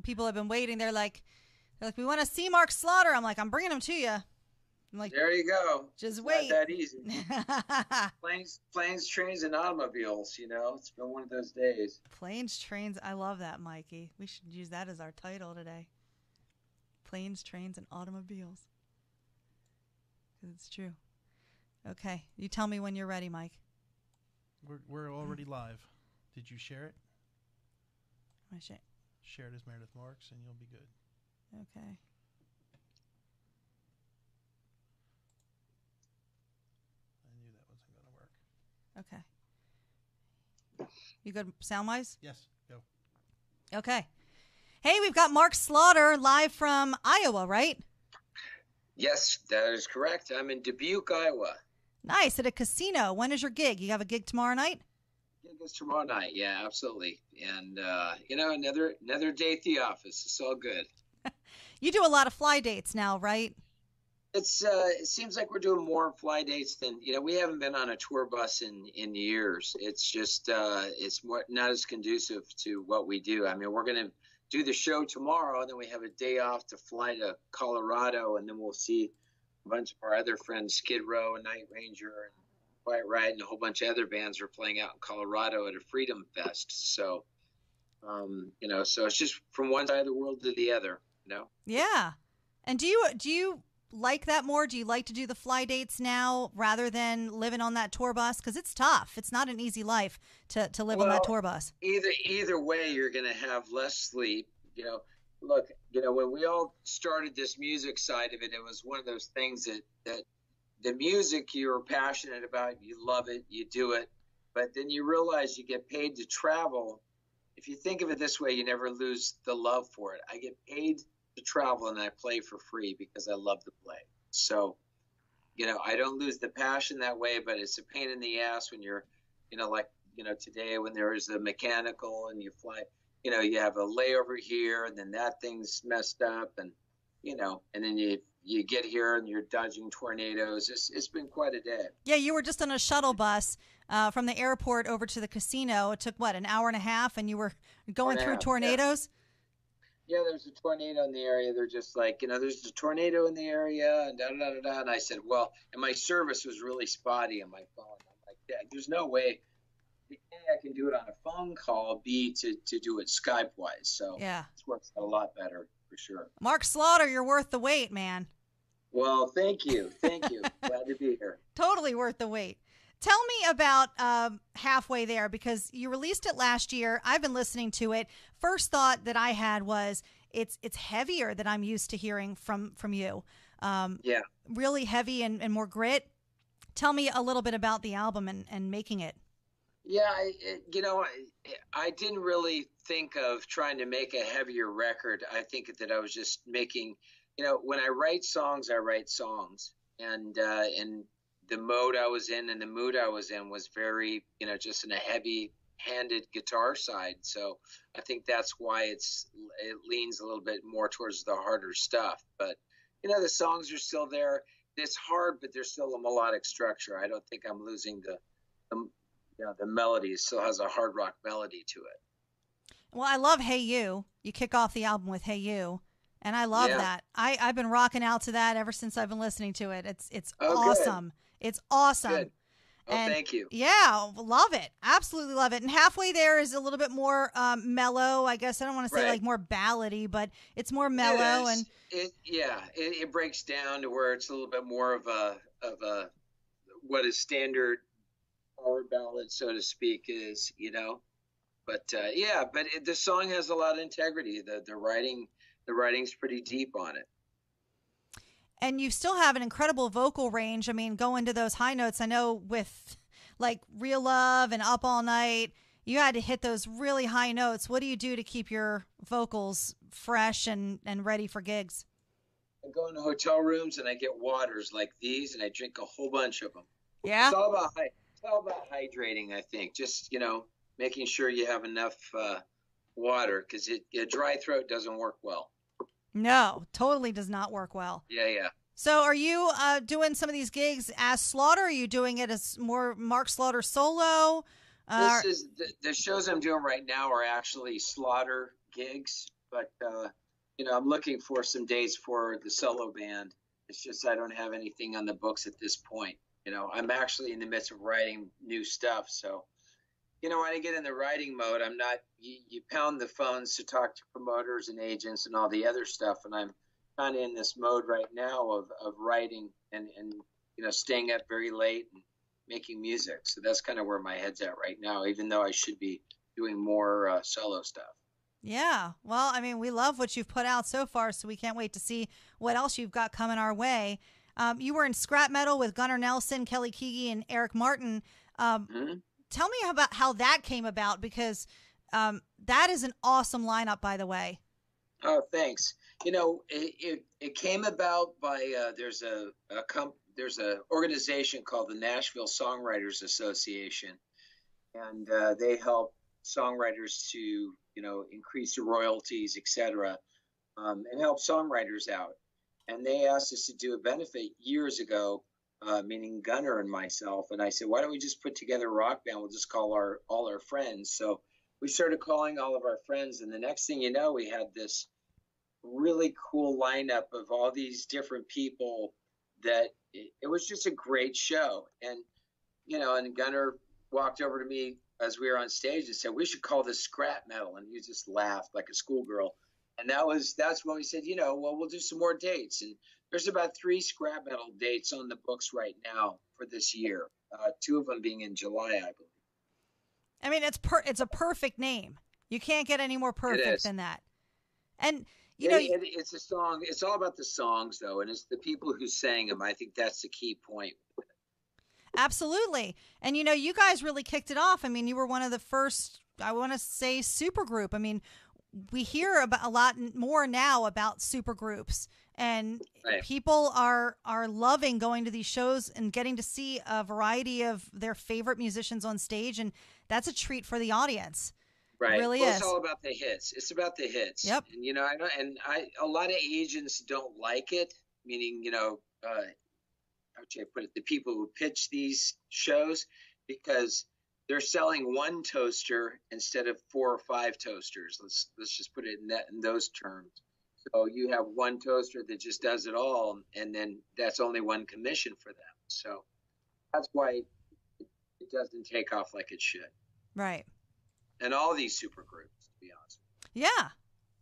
people have been waiting. They're like, we want to see Mark Slaughter. I'm like, I'm bringing him to you. I'm like, there you go. Just it's wait. Not that easy. planes, trains, and automobiles. It's been one of those days. Planes, trains. I love that, Mikey. We should use that as our title today. Planes, trains, and automobiles. Because it's true. Okay, you tell me when you're ready, Mike. We're already live. Did you share it? I share. Share it as Meredith Marks, and you'll be good. Okay. I knew that wasn't going to work. Okay. You good sound-wise? Yes, go. Okay. Hey, we've got Mark Slaughter live from Iowa, right? Yes, that is correct. I'm in Dubuque, Iowa. Nice, at a casino. When is your gig? You have a gig tomorrow night? Gig is tomorrow night. Yeah, absolutely. And another day at the office. It's all good. You do a lot of fly dates now, right? It seems like we're doing more fly dates than we haven't been on a tour bus in years. It's just it's more not as conducive to what we do. I mean, we're going to do the show tomorrow, and then we have a day off to fly to Colorado, and then we'll see a bunch of our other friends, Skid Row and Night Ranger and White Ride, and a whole bunch of other bands are playing out in Colorado at a Freedom Fest. So, so it's just from one side of the world to the other. Yeah. And do you like that more? Do you like to do the fly dates now rather than living on that tour bus? Because it's tough. It's not an easy life to live on that tour bus. Either way, you're going to have less sleep. Look, when we all started this music side of it, it was one of those things that the music you're passionate about, you love it, you do it, but then you realize you get paid to travel. If you think of it this way, you never lose the love for it. I get paid to travel and I play for free because I love to play. So, I don't lose the passion that way, but it's a pain in the ass when you're, today when there is a mechanical and you fly, you have a layover here and then that thing's messed up and then you get here and you're dodging tornadoes. It's been quite a day. Yeah, you were just on a shuttle bus from the airport over to the casino. It took, an hour and a half, and you were going through tornadoes? Yeah, there's a tornado in the area. They're just like, there's a tornado in the area, and da-da-da-da-da. And I said, well, and my service was really spotty on my phone. I'm like, yeah, there's no way A, I can do it on a phone call, B, to do it Skype-wise. So yeah, it works a lot better, for sure. Mark Slaughter, you're worth the wait, man. Well, thank you. Thank you. Glad to be here. Totally worth the wait. Tell me about Halfway There, because you released it last year. I've been listening to it. First thought that I had was it's heavier than I'm used to hearing from you. Yeah. Really heavy and more grit. Tell me a little bit about the album and making it. Yeah, I didn't really think of trying to make a heavier record. I think that I was just making, when I write songs, and the mode I was in and the mood I was in was very, just in a heavy-handed guitar side. So I think that's why it leans a little bit more towards the harder stuff. But, the songs are still there. It's hard, but there's still a melodic structure. I don't think I'm losing the melody. It still has a hard rock melody to it. Well, I love Hey You. You kick off the album with Hey You. And I love that. I've been rocking out to that ever since I've been listening to it. It's awesome. Good. It's awesome. Good. Oh, and thank you. Yeah, love it. Absolutely love it. And Halfway There is a little bit more mellow. I guess I don't want to say like more ballady, but it's more mellow. It breaks down to where it's a little bit more of a what a standard power ballad, so to speak, is. But the song has a lot of integrity. The writing's pretty deep on it. And you still have an incredible vocal range. I mean, going to those high notes, I know with like Real Love and Up All Night, you had to hit those really high notes. What do you do to keep your vocals fresh and ready for gigs? I go into hotel rooms and I get waters like these and I drink a whole bunch of them. Yeah. It's all about hydrating, I think. Just, making sure you have enough water, because a dry throat doesn't work well. No, totally does not work well. Yeah. So are you doing some of these gigs as Slaughter? Are you doing it as more Mark Slaughter solo? This is the shows I'm doing right now are actually Slaughter gigs. but I'm looking for some dates for the solo band. It's just I don't have anything on the books at this point. I'm actually in the midst of writing new stuff. So, when I get in the writing mode, I'm not, you pound the phones to talk to promoters and agents and all the other stuff. And I'm kind of in this mode right now of writing and staying up very late and making music. So that's kind of where my head's at right now, even though I should be doing more solo stuff. Yeah. Well, I mean, we love what you've put out so far, so we can't wait to see what else you've got coming our way. You were in scrap metal with Gunnar Nelson, Kelly Keagy, and Eric Martin. Tell me about how that came about, because that is an awesome lineup, by the way. Oh, thanks. It came about by there's a organization called the Nashville Songwriters Association, and they help songwriters to increase the royalties, etc., and help songwriters out. And they asked us to do a benefit years ago, meaning Gunnar and myself. And I said, why don't we just put together a rock band? We'll just call all our friends. So we started calling all of our friends. And the next thing you know, we had this really cool lineup of all these different people that it was just a great show. And, and Gunnar walked over to me as we were on stage and said, we should call this scrap metal. And he just laughed like a schoolgirl. And that's when we said, we'll do some more dates. And there's about 3 scrap metal dates on the books right now for this year. 2 of them being in July, I believe. I mean, it's a perfect name. You can't get any more perfect than that. And it's a song. It's all about the songs, though, and it's the people who sang them. I think that's the key point. Absolutely. And you guys really kicked it off. I mean, you were one of the first, I want to say, supergroup. I mean, we hear about a lot more now about supergroups, and people are loving going to these shows and getting to see a variety of their favorite musicians on stage, and that's a treat for the audience. Right. It really is. It's all about the hits. It's about the hits. Yep. And a lot of agents don't like it, meaning, how should I put it? The people who pitch these shows, because they're selling one toaster instead of 4 or 5 toasters. Let's just put it in those terms. So you have one toaster that just does it all, and then that's only one commission for them. So that's why it doesn't take off like it should. Right. And all these super groups, to be honest. Yeah.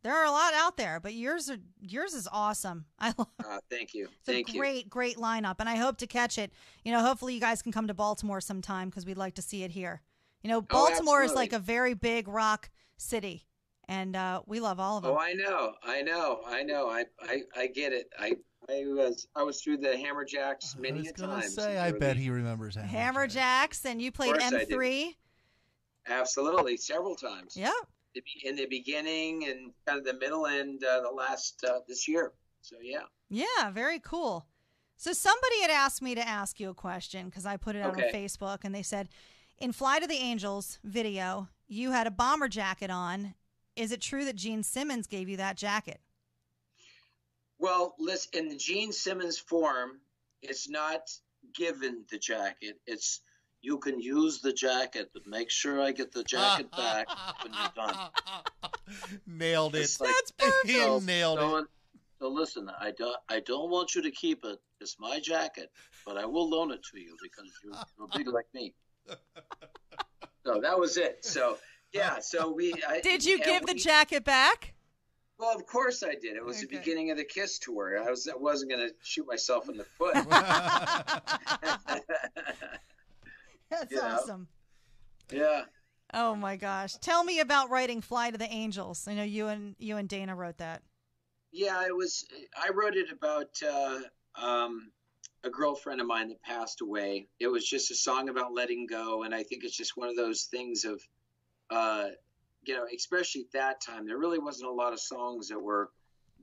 There are a lot out there, but yours is awesome. I love Thank you. It's a great lineup, and I hope to catch it. Hopefully you guys can come to Baltimore sometime, because we'd like to see it here. Baltimore is like a very big rock city, and we love all of them. Oh, I know. I get it. I was through the Hammerjacks many a times. I bet he remembers Hammerjacks, and you played M3. Absolutely, several times. Yep. In the beginning and kind of the middle and the last this year. So, yeah. Yeah, very cool. So somebody had asked me to ask you a question, because I put it out on Facebook, and they said, in Fly to the Angels video, you had a bomber jacket on. Is it true that Gene Simmons gave you that jacket? Well, listen, in the Gene Simmons form, it's not given the jacket. It's you can use the jacket, but make sure I get the jacket back when you're done. Nailed it. Like, that's perfect. He nailed it. So listen, I don't want you to keep it. It's my jacket, but I will loan it to you because you're big like me. So that was it. So yeah. So did you give the jacket back? Well, of course I did. It was the beginning of the Kiss tour. I wasn't going to shoot myself in the foot. That's awesome. Yeah. Oh my gosh. Tell me about writing Fly to the Angels. I know you and Dana wrote that. Yeah, I wrote it about a girlfriend of mine that passed away. It was just a song about letting go, and I think it's just one of those things of especially at that time, there really wasn't a lot of songs that were,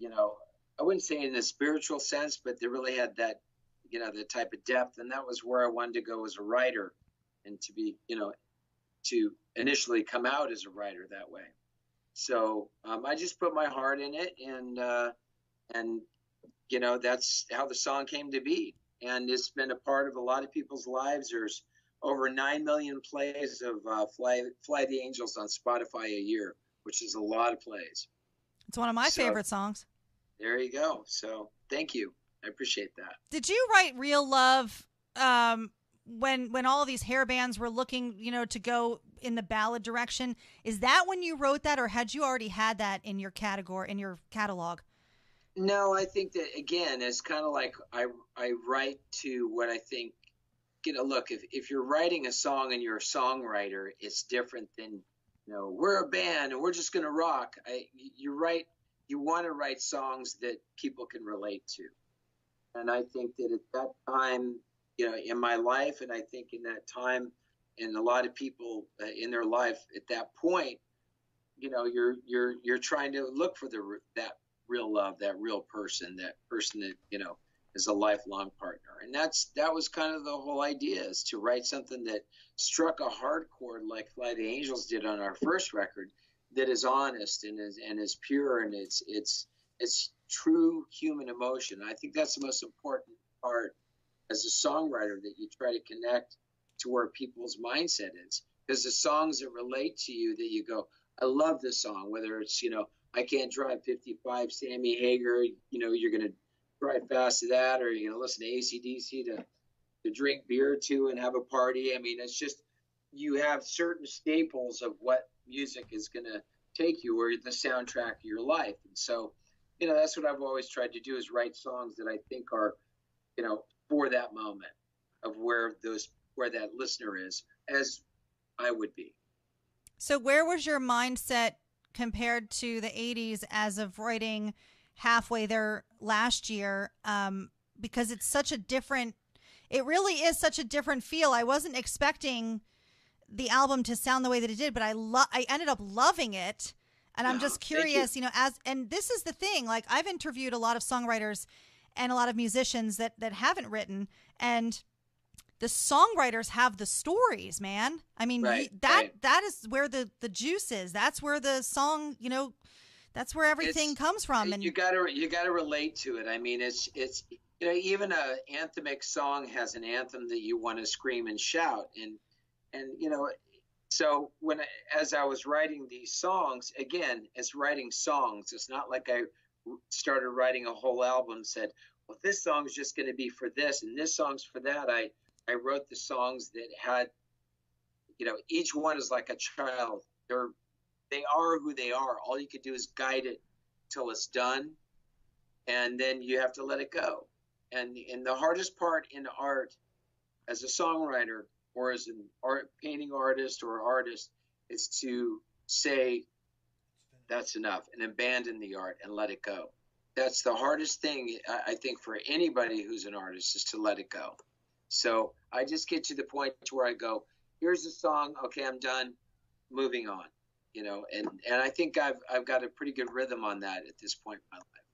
I wouldn't say in a spiritual sense, but they really had that, the type of depth. And that was where I wanted to go as a writer, and to be, to initially come out as a writer that way. So I just put my heart in it, and that's how the song came to be. And it's been a part of a lot of people's lives. There's over 9 million plays of Fly the Angels on Spotify a year, which is a lot of plays. It's one of my favorite songs. There you go. So thank you. I appreciate that. Did you write Real Love when all of these hair bands were looking, to go in the ballad direction? Is that when you wrote that, or had you already had that in your catalog? No, I think that, again, it's kind of like I write to what I think. Look, if you're writing a song and you're a songwriter, it's different than, we're a band and we're just going to rock. You want to write songs that people can relate to. And I think that at that time, in my life, and I think in that time, and a lot of people in their life at that point, you're trying to look for that real love, that real person, that is a lifelong partner. And that was kind of the whole idea, is to write something that struck a hard chord like Fly the Angels did on our first record, that is honest and is pure, and it's true human emotion. I think that's the most important part as a songwriter, that you try to connect to where people's mindset is. Because the songs that relate to you, that you go, I love this song, whether it's, I Can't Drive 55, Sammy Hagar, you're going to drive fast to that, or you're going to listen to AC/DC to drink beer to and have a party. I mean, it's just, you have certain staples of what music is going to take you, or the soundtrack of your life. And so, that's what I've always tried to do, is write songs that I think are, for that moment of where that listener is, as I would be. So where was your mindset compared to the 80s as of writing Halfway There last year? Because it really is such a different feel. I wasn't expecting the album to sound the way that it did, but I ended up loving it. And I'm just curious, and this is the thing, like, I've interviewed a lot of songwriters and a lot of musicians that haven't written, and the songwriters have the stories, man. I mean, that is where the juice is. That's where the song, that's where everything comes from. And you gotta relate to it. I mean, it's even a anthemic song has an anthem that you want to scream and shout, and so as I was writing these songs, again, it's writing songs. It's not like I started writing a whole album and said, well, this song's just going to be for this and this song's for that. I wrote the songs that had, each one is like a child. They are who they are. All you could do is guide it till it's done, and then you have to let it go. And the hardest part in art, as a songwriter or as an painting artist or artist, is to say, that's enough, and abandon the art and let it go. That's the hardest thing, I think, for anybody who's an artist, is to let it go. So I just get to the point where I go, here's a song, okay, I'm done, moving on, and I think I've got a pretty good rhythm on that at this point in my life.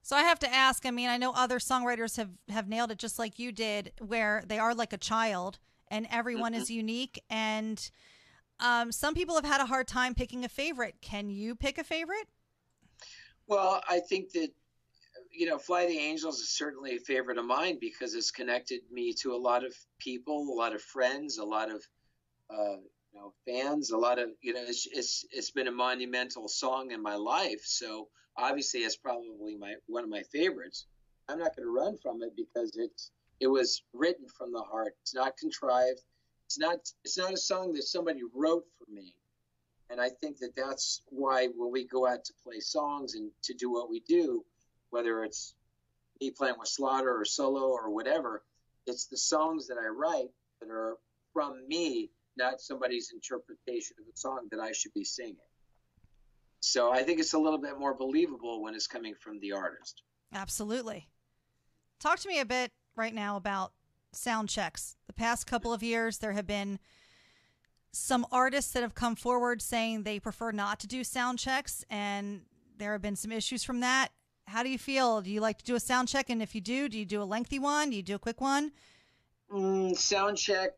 So I have to ask, I mean, I know other songwriters have nailed it just like you did, where they are like a child and everyone is unique, and some people have had a hard time picking a favorite. Can you pick a favorite? Well, I think that, Fly the Angels is certainly a favorite of mine, because it's connected me to a lot of people, a lot of friends, a lot of fans, a lot of, it's been a monumental song in my life. So obviously it's probably one of my favorites. I'm not going to run from it, because it was written from the heart. It's not contrived. It's not a song that somebody wrote for me. And I think that that's why when we go out to play songs and to do what we do, whether it's me playing with Slaughter or solo or whatever, it's the songs that I write that are from me, not somebody's interpretation of a song that I should be singing. So I think it's a little bit more believable when it's coming from the artist. Absolutely. Talk to me a bit right now about sound checks. The past couple of years, there have been some artists that have come forward saying they prefer not to do sound checks, and there have been some issues from that. How do you feel? Do you like to do a sound check? And if you do you do a lengthy one? Do you do a quick one? Sound check,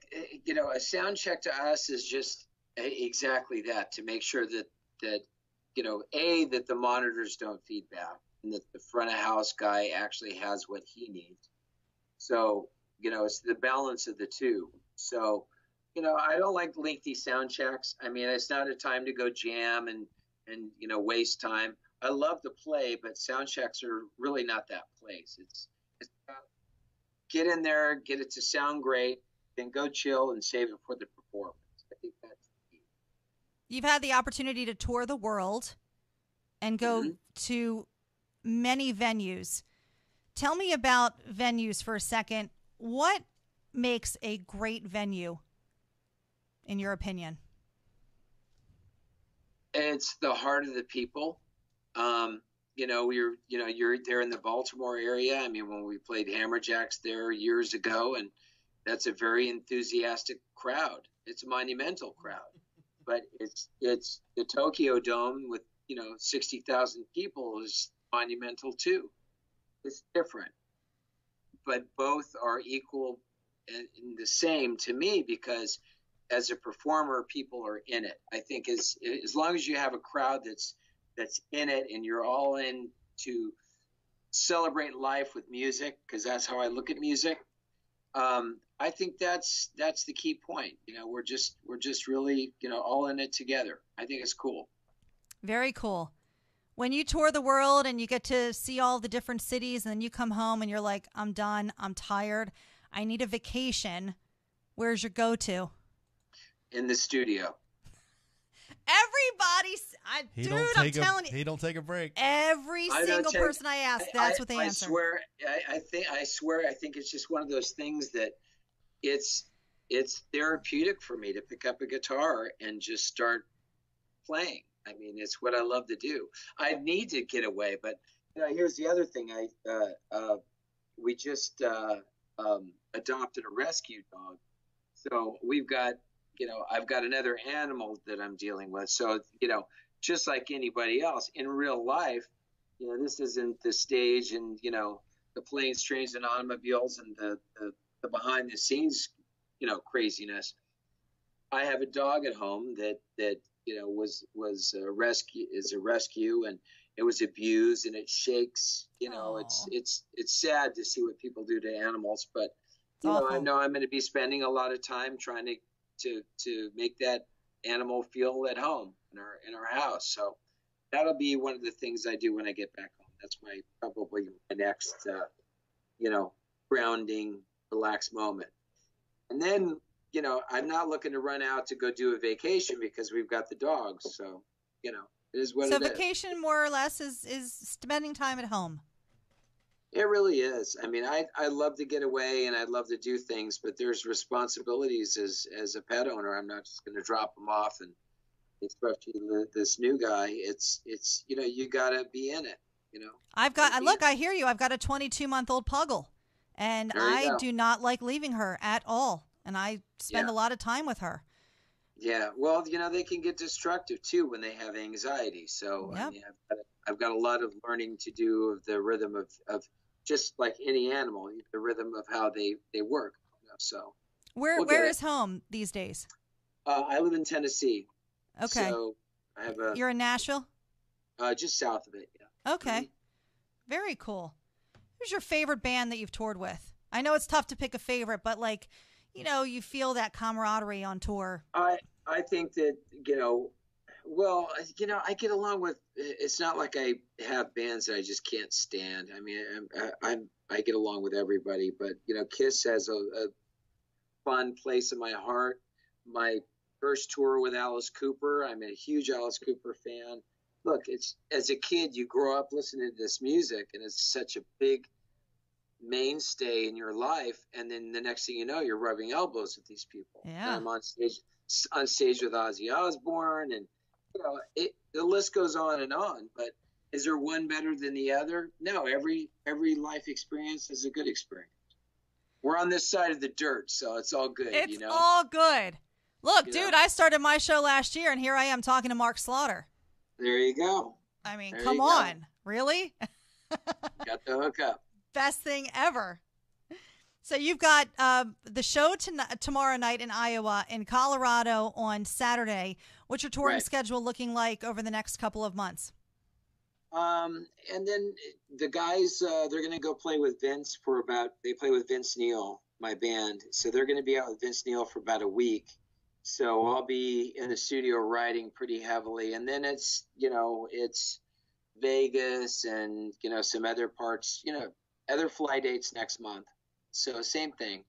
a sound check to us is just exactly that, to make sure that that the monitors don't feedback, and that the front of house guy actually has what he needs. So, it's the balance of the two. So, I don't like lengthy sound checks. I mean, it's not a time to go jam and waste time. I love to play, but sound checks are really not that place. It's about get in there, get it to sound great, then go chill and save it for the performance. I think that's the key. You've had the opportunity to tour the world and go to many venues. Tell me about venues for a second. What makes a great venue, in your opinion? It's the heart of the people. You're there in the Baltimore area. I mean, when we played Hammerjacks there years ago, and that's a very enthusiastic crowd. It's a monumental crowd, but it's the Tokyo Dome with 60,000 people is monumental too. It's different, but both are equal and the same to me because as a performer, people are in it. I think as long as you have a crowd that's in it and you're all in to celebrate life with music, because that's how I look at music. I think that's the key point. We're just really all in it together. I think it's cool. Very cool. When you tour the world and you get to see all the different cities and then you come home and you're like, I'm done, I'm tired, I need a vacation, where's your go-to? In the studio. I'm telling you. He don't take a break. Every single person I ask, that's what they answer. I swear, I think it's just one of those things that it's therapeutic for me to pick up a guitar and just start playing. I mean, it's what I love to do. I need to get away, but here's the other thing. We just adopted a rescue dog, so we've got I've got another animal that I'm dealing with. So just like anybody else in real life, this isn't the stage and the planes, trains, and automobiles and the behind the scenes craziness. I have a dog at home that was a rescue and it was abused and it shakes. It's sad to see what people do to animals, but I know I'm going to be spending a lot of time trying to make that animal feel at home in our house. So that'll be one of the things I do when I get back home. That's probably my next grounding, relaxed moment. And then I'm not looking to run out to go do a vacation because we've got the dogs. So it is what it is. So vacation more or less is spending time at home. It really is. I mean, I love to get away and I love to do things, but there's responsibilities as a pet owner. I'm not just going to drop them off, and especially this new guy. It's you got to be in it. I hear you. I've got a 22-month-old puggle, and I do not like leaving her at all, and I spend a lot of time with her. Yeah, well, they can get destructive too when they have anxiety. So yep. I mean, I've got a lot of learning to do of the rhythm of just like any animal, the rhythm of how they work. So where is home these days? I live in Tennessee. Okay. So I have You're in Nashville? Just south of it. Yeah. Okay. Mm-hmm. Very cool. Who's your favorite band that you've toured with? I know it's tough to pick a favorite, but you feel that camaraderie on tour. I think that, I get along with, it's not like I have bands that I just can't stand. I mean, I get along with everybody, but, Kiss has a fun place in my heart. My first tour with Alice Cooper, I'm a huge Alice Cooper fan. Look, as a kid, you grow up listening to this music and it's such a big mainstay in your life, and then the next thing you know, you're rubbing elbows with these people. Yeah. And I'm on stage with Ozzy Osbourne, and the list goes on and on. But is there one better than the other? No. Every life experience is a good experience. We're on this side of the dirt, so it's all good. It's all good. Look, dude, I started my show last year, and here I am talking to Mark Slaughter. There you go. I mean, come on, really? Got the hookup. Best thing ever. So you've got the show tomorrow night in Iowa, in Colorado on Saturday. What's your touring schedule looking like over the next couple of months? And then the guys, they're going to go play with Vince they play with Vince Neil, my band. So they're going to be out with Vince Neil for about a week. So I'll be in the studio writing pretty heavily. And then it's Vegas and, some other parts, other fly dates next month. So same thing.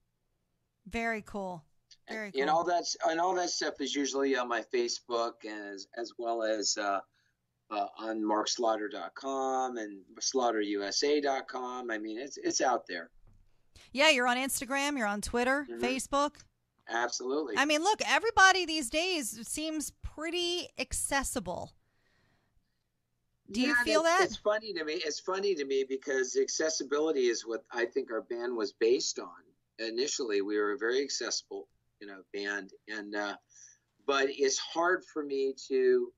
Very cool. Very And cool. all that stuff is usually on my Facebook as well as on markslaughter.com and slaughterusa.com. I mean, it's out there. Yeah, you're on Instagram, you're on Twitter, Mm-hmm. Facebook. Absolutely. I mean, look, everybody these days seems pretty accessible. Do you feel that? It's funny to me. It's funny to me because accessibility is what I think our band was based on. Initially, we were a very accessible, band, and but it's hard for me to.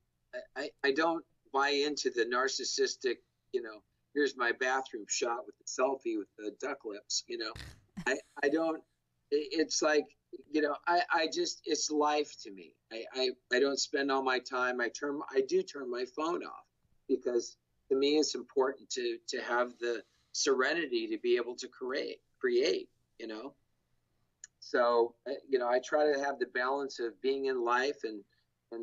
I don't buy into the narcissistic. Here's my bathroom shot with the selfie with the duck lips. I don't. It's like I just it's life to me. I don't spend all my time. I do turn my phone off because to me it's important to have the serenity to be able to create. So I try to have the balance of being in life and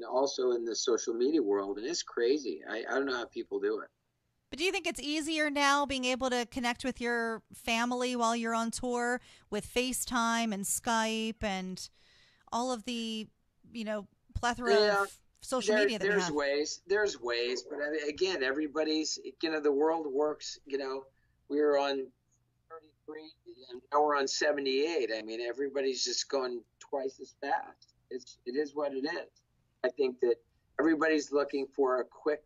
also in the social media world, and it's crazy. I don't know how people do it. But do you think it's easier now being able to connect with your family while you're on tour with FaceTime and Skype and all of the, plethora of social media that we there's have? there's ways, but again, everybody's, the world works. We were on 33 and now we're on 78. I mean, everybody's just going twice as fast. It is what it is. I think that everybody's looking for a quick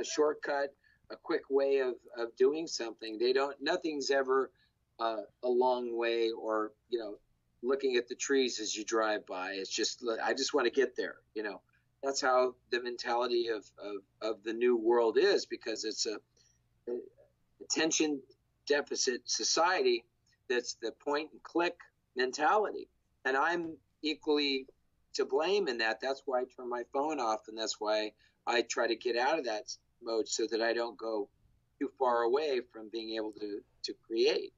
shortcut, a quick way of doing something. Nothing's ever a long way, or looking at the trees as you drive by. It's just, I just want to get there. That's how the mentality of the new world is, because it's a attention deficit society. That's the point and click mentality, and I'm equally to blame in that. That's why I turn my phone off, and that's why I try to get out of that mode so that I don't go too far away from being able to create.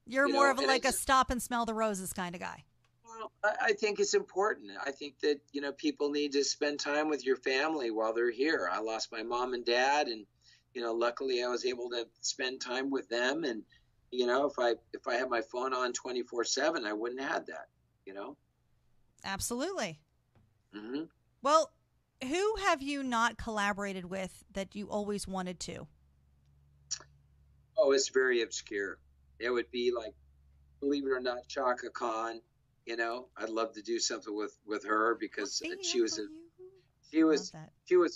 You're more of a stop and smell the roses kind of guy. Well, I think it's important. I think that, people need to spend time with your family while they're here. I lost my mom and dad, and, luckily I was able to spend time with them. And, if I had my phone on 24/7, I wouldn't have had that, Absolutely. Mm-hmm. Well, who have you not collaborated with that you always wanted to? Oh, it's very obscure. It would be like, believe it or not, Chaka Khan. I'd love to do something with her because she was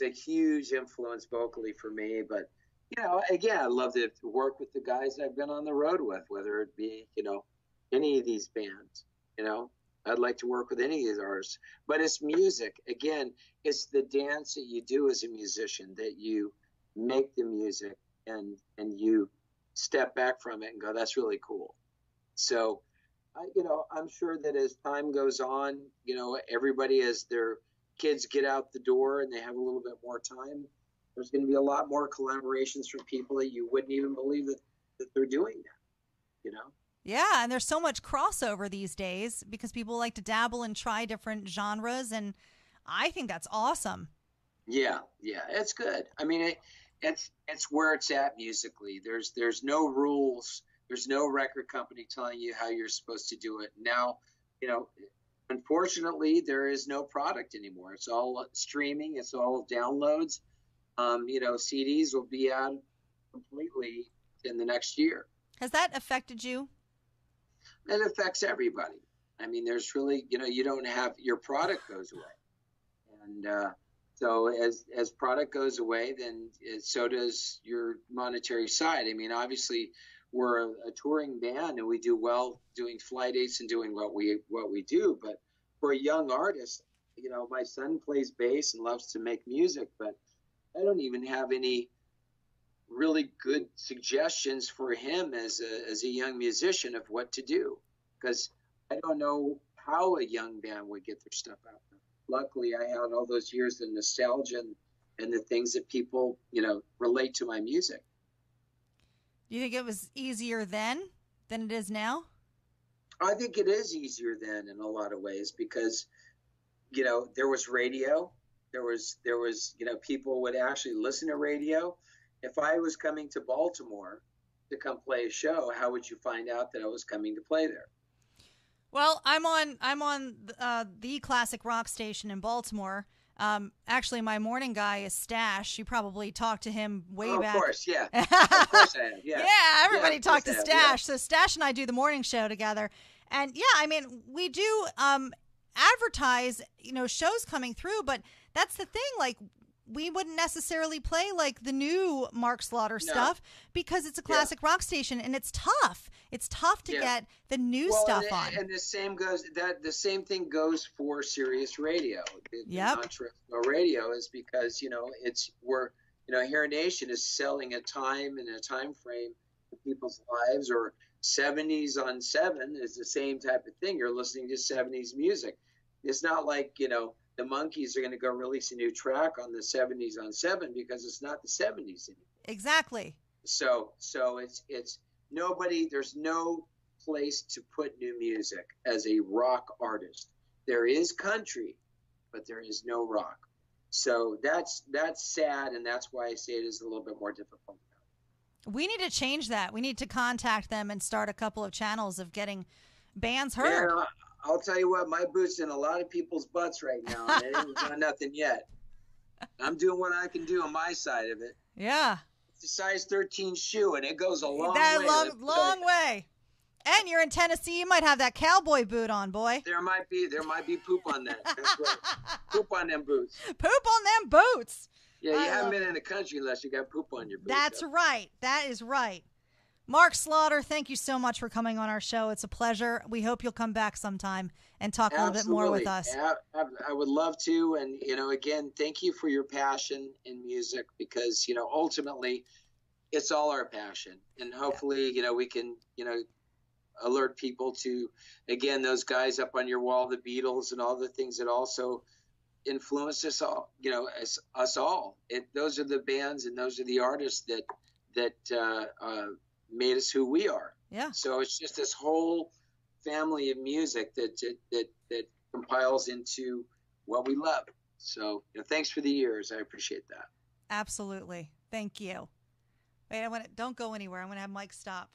a huge influence vocally for me. But again, I'd love to work with the guys I've been on the road with, whether it be any of these bands. I'd like to work with any of these artists. But it's music. Again, it's the dance that you do as a musician, that you make the music and you step back from it and go, that's really cool. So, I'm sure that as time goes on, everybody, as their kids get out the door and they have a little bit more time, there's going to be a lot more collaborations from people that you wouldn't even believe that they're doing that, Yeah, and there's so much crossover these days because people like to dabble and try different genres, and I think that's awesome. Yeah, it's good. I mean, it's where it's at musically. There's no rules. There's no record company telling you how you're supposed to do it. Now, unfortunately, there is no product anymore. It's all streaming. It's all downloads. CDs will be out completely in the next year. Has that affected you? It affects everybody. I mean, there's really, you don't have, your product goes away. And so as product goes away, then so does your monetary side. I mean, obviously, we're a touring band and we do well doing fly dates and doing what we do. But for a young artist, my son plays bass and loves to make music, but I don't even have any really good suggestions for him as a young musician of what to do, because I don't know how a young band would get their stuff out there. Luckily, I had all those years of nostalgia and the things that people, relate to my music. Do you think it was easier then than it is now? I think it is easier then in a lot of ways because, there was radio, there was, people would actually listen to radio. If I was coming to Baltimore to come play a show, how would you find out that I was coming to play there? Well, I'm on the classic rock station in Baltimore. Actually, my morning guy is Stash. You probably talked to him way back. Of course, yeah. Of course I have, yeah. Yeah, everybody of talked to course I Stash. have, So Stash and I do the morning show together. And yeah, I mean, we do advertise, shows coming through, but that's the thing. Like, we wouldn't necessarily play like the new Mark Slaughter stuff because it's a classic rock station and it's tough. It's tough to get the new stuff on. And the same thing goes for Sirius Radio. The non-terrestrial radio is because, Hair Nation is selling a time and a time frame for people's lives, or 70s on 7 is the same type of thing. You're listening to 70s music. It's not like, the Monkees are going to go release a new track on the 70s on 7 because it's not the 70s anymore. Exactly. So it's nobody, there's no place to put new music as a rock artist. There is country, but there is no rock. So that's sad, and that's why I say it is a little bit more difficult. We need to change that. We need to contact them and start a couple of channels of getting bands heard. Yeah, I'll tell you what, my boot's in a lot of people's butts right now, and it ain't done nothing yet. I'm doing what I can do on my side of it. Yeah. It's a size 13 shoe, and it goes a long way. Long way. And you're in Tennessee, you might have that cowboy boot on, boy. There might be poop on that. That's right. Poop on them boots. Poop on them boots. Yeah, you haven't been in the country unless you got poop on your boots. That's right. That is right. Mark Slaughter, thank you so much for coming on our show. It's a pleasure. We hope you'll come back sometime and talk a little bit more with us. I would love to. And, again, thank you for your passion in music because, ultimately it's all our passion. And hopefully, we can, alert people to, again, those guys up on your wall, the Beatles and all the things that also influenced us all, as us all. Those are the bands and those are the artists that made us who we are. Yeah. So it's just this whole family of music that compiles into what we love. So thanks for the years. I appreciate that. Absolutely. Thank you. Wait, don't go anywhere. I'm going to have Mike stop.